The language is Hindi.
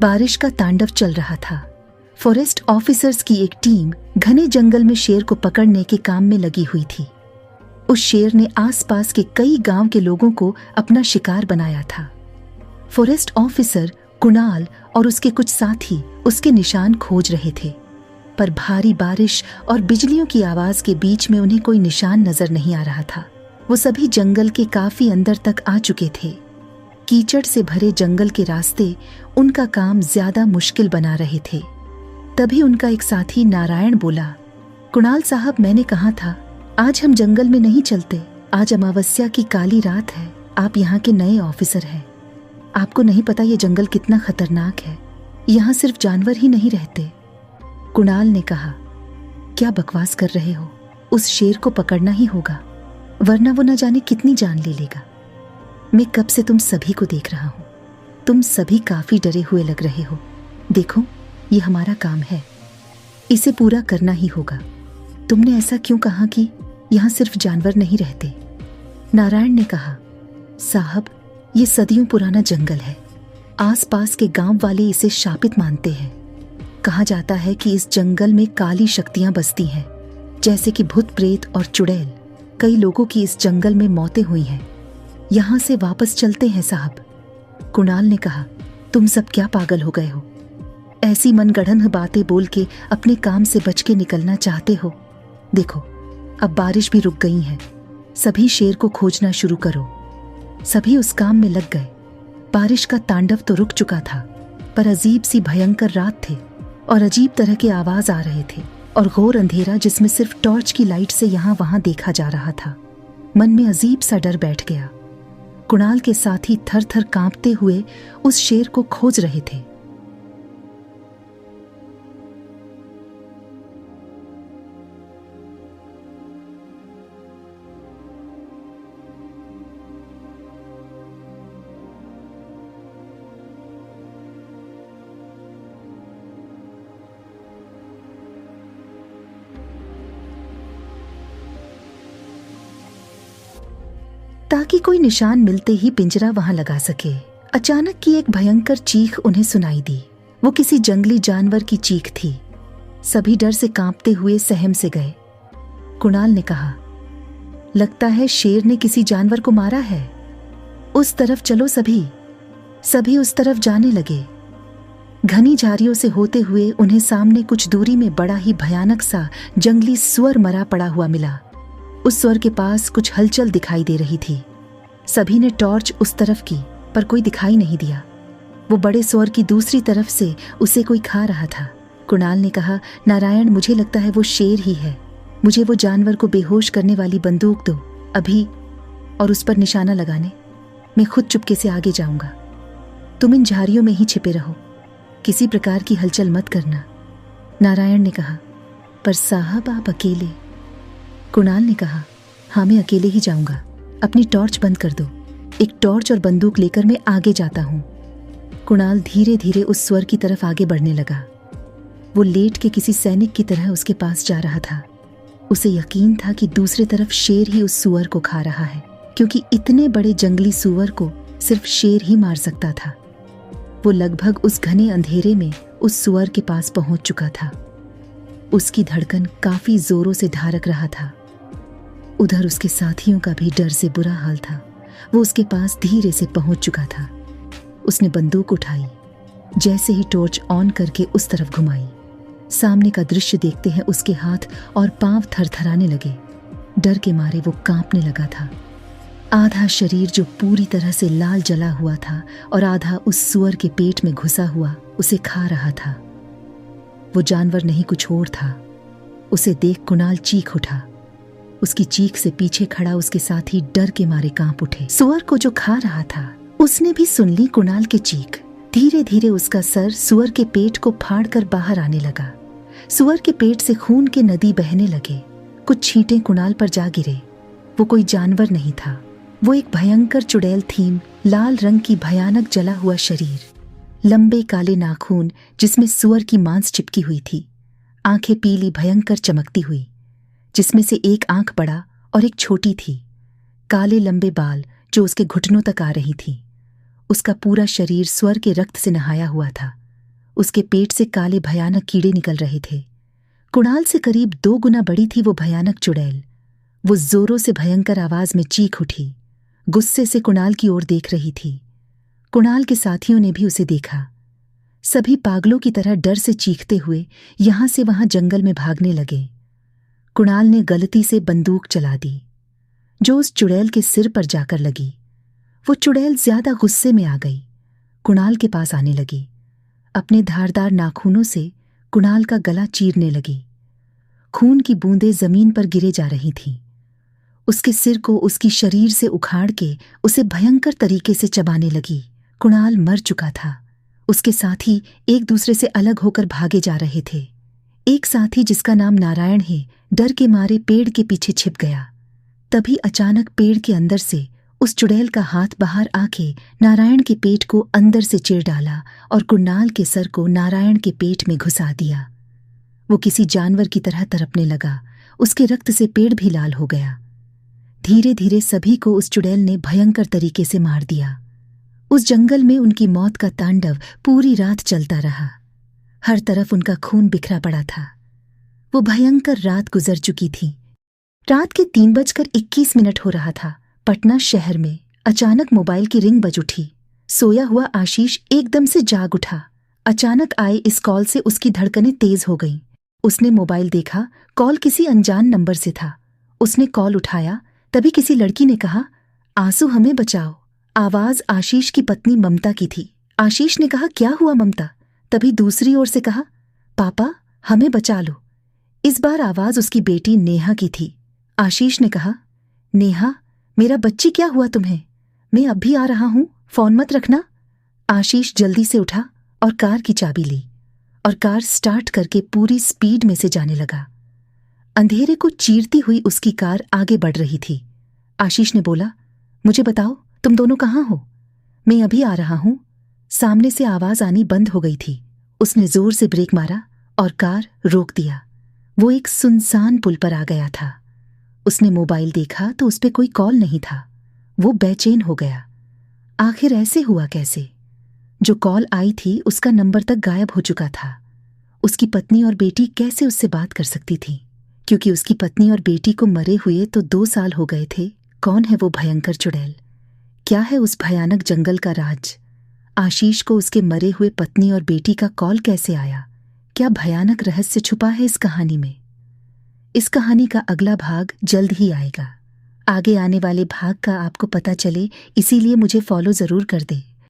बारिश का तांडव चल रहा था। फॉरेस्ट ऑफिसर्स की एक टीम घने जंगल में शेर को पकड़ने के काम में लगी हुई थी। उस शेर ने आसपास के कई गांव के लोगों को अपना शिकार बनाया था। फॉरेस्ट ऑफिसर कुणाल और उसके कुछ साथी उसके निशान खोज रहे थे, पर भारी बारिश और बिजलियों की आवाज के बीच में उन्हें कोई निशान नजर नहीं आ रहा था। वो सभी जंगल के काफी अंदर तक आ चुके थे। कीचड़ से भरे जंगल के रास्ते उनका काम ज्यादा मुश्किल बना रहे थे। तभी उनका एक साथी नारायण बोला, कुणाल साहब, मैंने कहा था आज हम जंगल में नहीं चलते। आज अमावस्या की काली रात है। आप यहाँ के नए ऑफिसर हैं। आपको नहीं पता ये जंगल कितना खतरनाक है। यहाँ सिर्फ जानवर ही नहीं रहते। कुणाल ने कहा, क्या बकवास कर रहे हो? उस शेर को पकड़ना ही होगा, वरना वो न जाने कितनी जान ले लेगा। मैं कब से तुम सभी को देख रहा हूं। तुम सभी काफी डरे हुए लग रहे हो। देखो, ये हमारा काम है, इसे पूरा करना ही होगा। तुमने ऐसा क्यों कहा कि यहाँ सिर्फ जानवर नहीं रहते? नारायण ने कहा, साहब, ये सदियों पुराना जंगल है। आसपास के गांव वाले इसे शापित मानते हैं। कहा जाता है कि इस जंगल में काली शक्तियां बसती हैं, जैसे कि भूत प्रेत और चुड़ैल। कई लोगों की इस जंगल में मौतें हुई हैं। यहां से वापस चलते हैं साहब। कुणाल ने कहा, तुम सब क्या पागल हो गए हो? ऐसी मनगढ़ंत बातें बोल के अपने काम से बच के निकलना चाहते हो? देखो, अब बारिश भी रुक गई है। सभी शेर को खोजना शुरू करो। सभी उस काम में लग गए। बारिश का तांडव तो रुक चुका था, पर अजीब सी भयंकर रात थी और अजीब तरह के आवाज आ रहे थे और घोर अंधेरा जिसमें सिर्फ टॉर्च की लाइट से यहाँ वहां देखा जा रहा था। मन में अजीब सा डर बैठ गया। कुणाल के साथी थर थर कांपते हुए उस शेर को खोज रहे थे। ताकि कोई निशान मिलते ही पिंजरा वहां लगा सके। अचानक की एक भयंकर चीख उन्हें सुनाई दी। वो किसी जंगली जानवर की चीख थी। सभी डर से कांपते हुए सहम से गए। कुणाल ने कहा, लगता है शेर ने किसी जानवर को मारा है। उस तरफ चलो सभी। सभी उस तरफ जाने लगे। घनी झाड़ियों से होते हुए उन्हें सामने कुछ दूरी में बड़ा ही भयानक सा जंगली सुअर मरा पड़ा हुआ मिला। उस सुअर के पास कुछ हलचल दिखाई दे रही थी। सभी ने टॉर्च उस तरफ की, पर कोई दिखाई नहीं दिया। वो बड़े सुअर की दूसरी तरफ से उसे कोई खा रहा था। कुणाल ने कहा, नारायण, मुझे लगता है वो शेर ही है। मुझे वो जानवर को बेहोश करने वाली बंदूक दो अभी, और उस पर निशाना लगाने। मैं खुद चुपके से आगे जाऊंगा। तुम इन झाड़ियों में ही छिपे रहो, किसी प्रकार की हलचल मत करना। नारायण ने कहा, पर साहब आप अकेले? कुणाल ने कहा, हाँ, मैं अकेले ही जाऊंगा। अपनी टॉर्च बंद कर दो। एक टॉर्च और बंदूक लेकर मैं आगे जाता हूं। कुणाल धीरे धीरे उस स्वर की तरफ आगे बढ़ने लगा। वो लेट के किसी सैनिक की तरह उसके पास जा रहा था। उसे यकीन था कि दूसरी तरफ शेर ही उस सुअर को खा रहा है, क्योंकि इतने बड़े जंगली सुअर को सिर्फ शेर ही मार सकता था। वो लगभग उस घने अंधेरे में उस सुअर के पास पहुंच चुका था। उसकी धड़कन काफी जोरों से ढारक रहा था। उधर उसके साथियों का भी डर से बुरा हाल था। वो उसके पास धीरे से पहुंच चुका था। उसने बंदूक उठाई। जैसे ही टॉर्च ऑन करके उस तरफ घुमाई, सामने का दृश्य देखते हैं उसके हाथ और पांव थरथराने लगे। डर के मारे वो कांपने लगा था। आधा शरीर जो पूरी तरह से लाल जला हुआ था और आधा उस सुअर के पेट में घुसा हुआ उसे खा रहा था। वो जानवर नहीं कुछ और था। उसे देख कुणाल चीख उठा। उसकी चीख से पीछे खड़ा उसके साथी डर के मारे कांप उठे। सुअर को जो खा रहा था उसने भी सुन ली कुणाल की चीख। धीरे धीरे उसका सर सुअर के पेट को फाड़कर बाहर आने लगा। सुअर के पेट से खून के नदी बहने लगे। कुछ छींटे कुणाल पर जा गिरे। वो कोई जानवर नहीं था, वो एक भयंकर चुड़ैल थी। लाल रंग की भयानक जला हुआ शरीर, लंबे काले नाखून जिसमें सुअर की मांस चिपकी हुई थी, आंखें पीली भयंकर चमकती हुई, जिसमें से एक आंख बड़ा और एक छोटी थी, काले लंबे बाल जो उसके घुटनों तक आ रही थी। उसका पूरा शरीर सुअर के रक्त से नहाया हुआ था। उसके पेट से काले भयानक कीड़े निकल रहे थे। कुणाल से करीब 2 गुना बड़ी थी वो भयानक चुड़ैल। वो जोरों से भयंकर आवाज में चीख उठी, गुस्से से कुणाल की ओर देख रही थी। कुणाल के साथियों ने भी उसे देखा। सभी पागलों की तरह डर से चीखते हुए यहां से वहां जंगल में भागने लगे। कुणाल ने गलती से बंदूक चला दी, जो उस चुड़ैल के सिर पर जाकर लगी। वो चुड़ैल ज्यादा गुस्से में आ गई, कुणाल के पास आने लगी। अपने धारदार नाखूनों से कुणाल का गला चीरने लगी। खून की बूंदें जमीन पर गिरे जा रही थीं। उसके सिर को उसकी शरीर से उखाड़ के उसे भयंकर तरीके से चबाने लगी। कुणाल मर चुका था। उसके साथी एक दूसरे से अलग होकर भागे जा रहे थे। एक साथी जिसका नाम नारायण है डर के मारे पेड़ के पीछे छिप गया। तभी अचानक पेड़ के अंदर से उस चुड़ैल का हाथ बाहर आके नारायण के पेट को अंदर से चिर डाला और कुणाल के सर को नारायण के पेट में घुसा दिया। वो किसी जानवर की तरह तड़पने लगा। उसके रक्त से पेड़ भी लाल हो गया। धीरे धीरे सभी को उस चुड़ैल ने भयंकर तरीके से मार दिया। उस जंगल में उनकी मौत का तांडव पूरी रात चलता रहा। हर तरफ उनका खून बिखरा पड़ा था। वो भयंकर रात गुजर चुकी थी। रात के 3:21 हो रहा था। पटना शहर में अचानक मोबाइल की रिंग बज उठी। सोया हुआ आशीष एकदम से जाग उठा। अचानक आए इस कॉल से उसकी धड़कनें तेज हो गईं। उसने मोबाइल देखा, कॉल किसी अनजान नंबर से था। उसने कॉल उठाया, तभी किसी लड़की ने कहा, आंसू हमें बचाओ। आवाज आशीष की पत्नी ममता की थी। आशीष ने कहा, क्या हुआ ममता? तभी दूसरी ओर से कहा, पापा हमें बचा लो। इस बार आवाज उसकी बेटी नेहा की थी। आशीष ने कहा, नेहा मेरा बच्ची क्या हुआ तुम्हें? मैं अब भी आ रहा हूं, फोन मत रखना। आशीष जल्दी से उठा और कार की चाबी ली और कार स्टार्ट करके पूरी स्पीड में से जाने लगा। अंधेरे को चीरती हुई उसकी कार आगे बढ़ रही थी। आशीष ने बोला, मुझे बताओ तुम दोनों कहाँ हो? मैं अभी आ रहा हूं। सामने से आवाज आनी बंद हो गई थी। उसने जोर से ब्रेक मारा और कार रोक दिया। वो एक सुनसान पुल पर आ गया था। उसने मोबाइल देखा तो उस पे कोई कॉल नहीं था। वो बेचैन हो गया। आखिर ऐसे हुआ कैसे? जो कॉल आई थी उसका नंबर तक गायब हो चुका था। उसकी पत्नी और बेटी कैसे उससे बात कर सकती थी? क्योंकि उसकी पत्नी और बेटी को मरे हुए तो 2 साल हो गए थे। कौन है वो भयंकर चुड़ैल? क्या है उस भयानक जंगल का राज? आशीष को उसके मरे हुए पत्नी और बेटी का कॉल कैसे आया? क्या भयानक रहस्य छुपा है इस कहानी में? इस कहानी का अगला भाग जल्द ही आएगा। आगे आने वाले भाग का आपको पता चले, इसीलिए मुझे फॉलो जरूर कर दें।